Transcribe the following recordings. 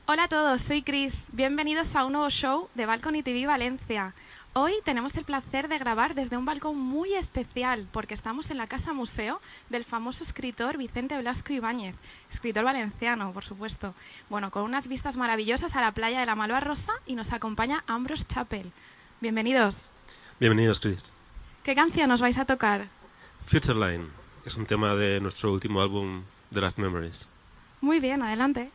Hola a todos, soy Cris. Bienvenidos a un nuevo show de Balcony TV Valencia. Hoy tenemos el placer de grabar desde un balcón muy especial porque estamos en la casa museo del famoso escritor Vicente Blasco Ibáñez, escritor valenciano, por supuesto. Bueno, con unas vistas maravillosas a la playa de la Malvarrosa y nos acompaña Ambrose Chapel. Bienvenidos. Bienvenidos, Chris. ¿Qué canción nos vais a tocar? Future Line, que es un tema de nuestro último álbum, The Last Memories. Muy bien, adelante.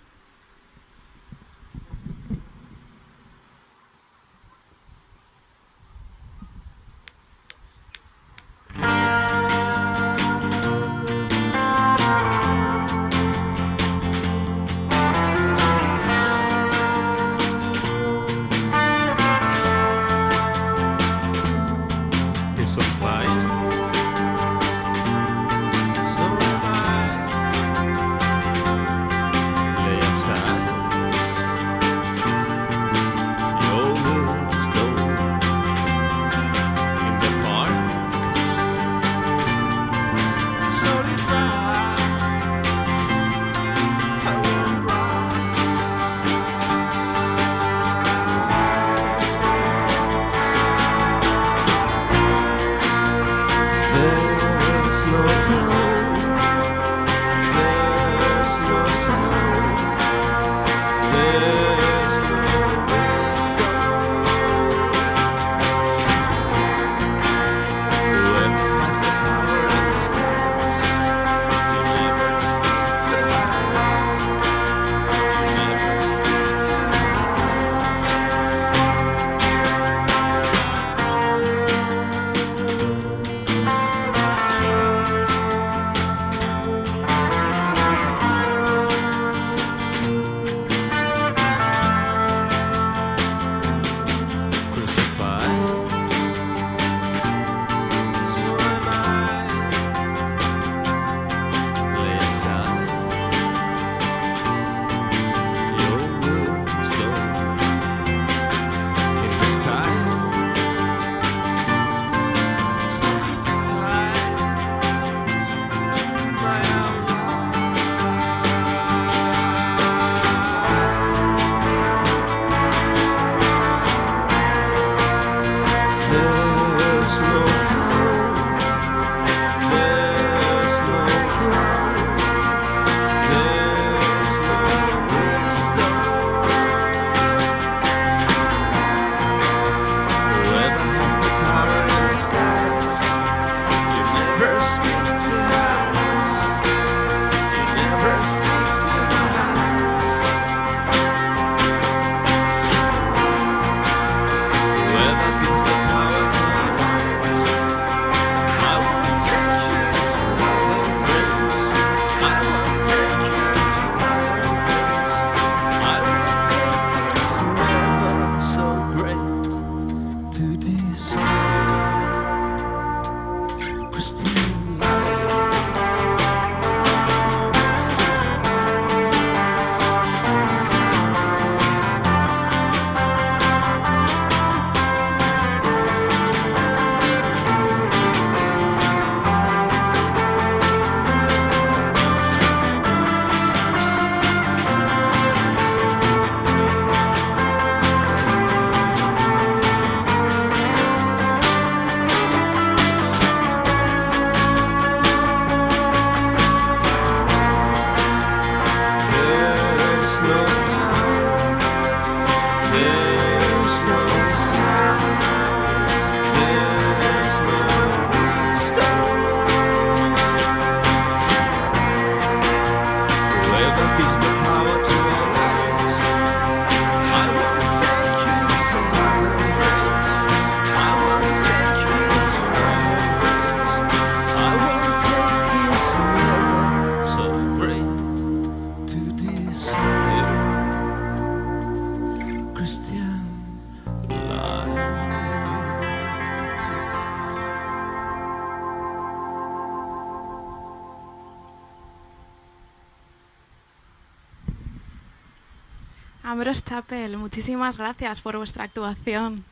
Ambrose Chapel, muchísimas gracias por vuestra actuación.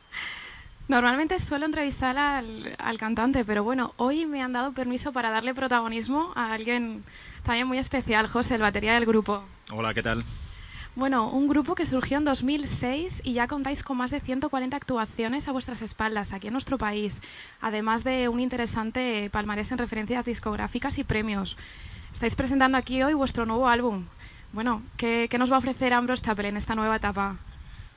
Normalmente suelo entrevistar al cantante, pero bueno, hoy me han dado permiso para darle protagonismo a alguien también muy especial, José, el batería del grupo. Hola, ¿qué tal? Bueno, un grupo que surgió en 2006 y ya contáis con más de 140 actuaciones a vuestras espaldas aquí en nuestro país, además de un interesante palmarés en referencias discográficas y premios. Estáis presentando aquí hoy vuestro nuevo álbum. Bueno, ¿qué nos va a ofrecer Ambrose Chapel en esta nueva etapa?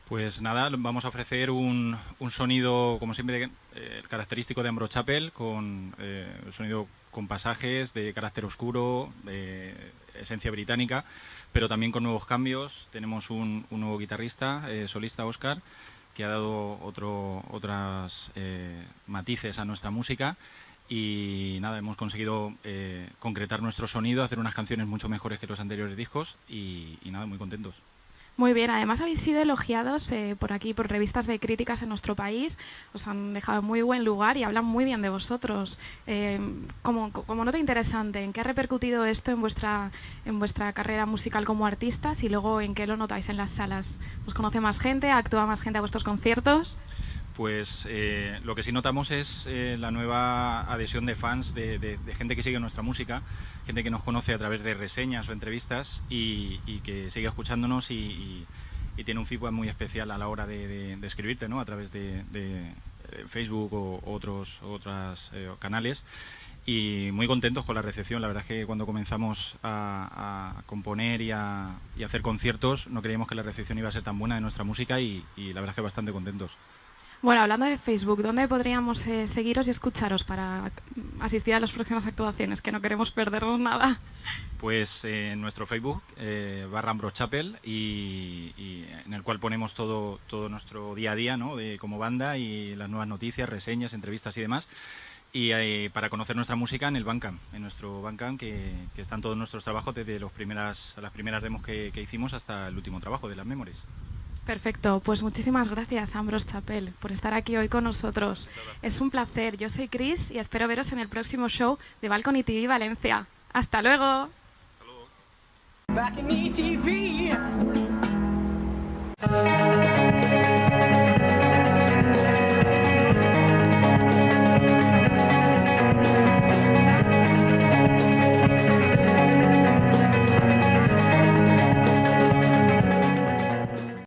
Pues nada, vamos a ofrecer un sonido, como siempre, característico de Ambrose Chapel, con un sonido con pasajes de carácter oscuro, de esencia británica, pero también con nuevos cambios. Tenemos un nuevo guitarrista, solista, Óscar, que ha dado otras matices a nuestra música. Y nada, hemos conseguido concretar nuestro sonido, hacer unas canciones mucho mejores que los anteriores discos y nada, muy contentos. Muy bien, además habéis sido elogiados por aquí, por revistas de críticas en nuestro país, os han dejado en muy buen lugar y hablan muy bien de vosotros. Como nota interesante, ¿en qué ha repercutido esto en vuestra carrera musical como artistas y luego en qué lo notáis en las salas? ¿Os conoce más gente? ¿Actúa más gente a vuestros conciertos? Pues lo que sí notamos es la nueva adhesión de fans, de gente que sigue nuestra música, gente que nos conoce a través de reseñas o entrevistas y que sigue escuchándonos y tiene un feedback muy especial a la hora de escribirte, ¿no? A través de Facebook o otros canales. Y muy contentos con la recepción. La verdad es que cuando comenzamos a componer y a hacer conciertos no creíamos que la recepción iba a ser tan buena de nuestra música y la verdad es que bastante contentos. Bueno, hablando de Facebook, ¿dónde podríamos seguiros y escucharos para asistir a las próximas actuaciones? Que no queremos perdernos nada. Pues en nuestro Facebook, /Ambrose Chapel, y en el cual ponemos todo nuestro día a día, ¿no? Como banda y las nuevas noticias, reseñas, entrevistas y demás. Y para conocer nuestra música en el Bandcamp, en nuestro Bandcamp, que están todos nuestros trabajos desde las primeras demos que hicimos hasta el último trabajo de las Memories. Perfecto, pues muchísimas gracias, Ambrose Chapel, por estar aquí hoy con nosotros. Es un placer. Yo soy Chris y espero veros en el próximo show de Balcony TV Valencia. ¡Hasta luego! Hasta luego.